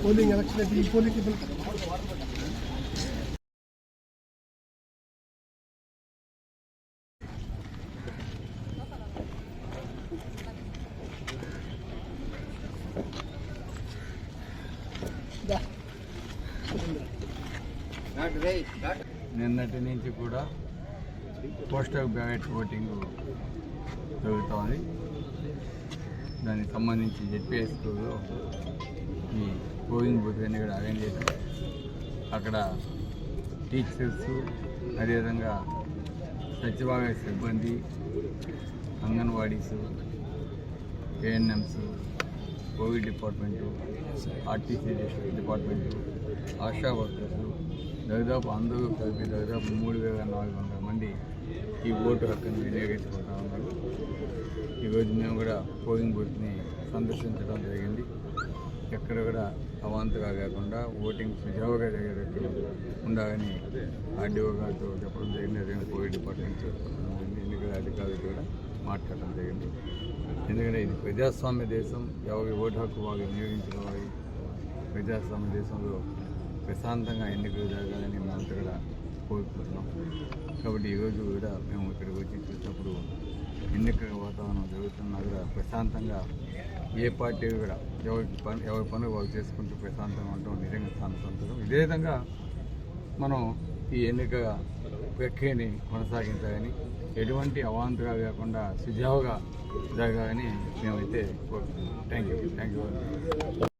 Polling election అయితే ఈ polling నిన్నటి నుంచి కూడా పోస్టల్ బ్యాలెట్ ఓటింగ్ జరుగుతోంది. దానికి సంబంధించి జెడ్పీఎస్ స్కూల్లో ఈ పోలింగ్ బూత్ అన్ని కూడా అరేంజ్ చేశాం. అక్కడ టీచర్స్, అదేవిధంగా సచివాలయ సిబ్బంది, anganwadis, ANMs, Covid department, RTC department, ASHA workers, దాదాపు అందరూ కలిపి దాదాపు 3,400 మంది ఈ ఓటు హక్కును వినియోగించుకుంటా ఉన్నారు. ఈరోజు మేము కూడా పోలింగ్ బూత్ని సందర్శించడం జరిగింది. ఎక్కడ కూడా అవాంతగా కాకుండా ఓటింగ్ సుజావుగా జరిగేటట్టు ఉండాలని ఆర్డీఓ గారితో చెప్పడం జరిగింది. అదే కోవిడ్ డిపార్ట్మెంట్ ఎన్నికల అధికారులు కూడా మాట్లాడడం జరిగింది. ఎందుకంటే ఇది ప్రజాస్వామ్య దేశం, ఎవరి ఓటు హక్కు వాళ్ళు వినియోగించుకోవాలి. ప్రజాస్వామ్య దేశంలో ప్రశాంతంగా ఎన్నికలు జరగాలని మేమంతా కూడా కోరుకుంటున్నాం. కాబట్టి ఈరోజు కూడా మేము ఇక్కడికి వచ్చి చూసినప్పుడు ఎన్నికల వాతావరణం జరుగుతున్నా కూడా ప్రశాంతంగా ఏ పార్టీ కూడా ఎవరి పనులు వాళ్ళు చేసుకుంటూ ప్రశాంతంగా ఉండటం నిజంగా సంతోషం. ఇదే విధంగా మనం ఈ ఎన్నిక ప్రక్రియని కొనసాగించాలని, ఎటువంటి అవాంతరాలు కాకుండా సుజావుగా జరగాలని మేమైతే కోరుకుంటున్నాం. Thank you.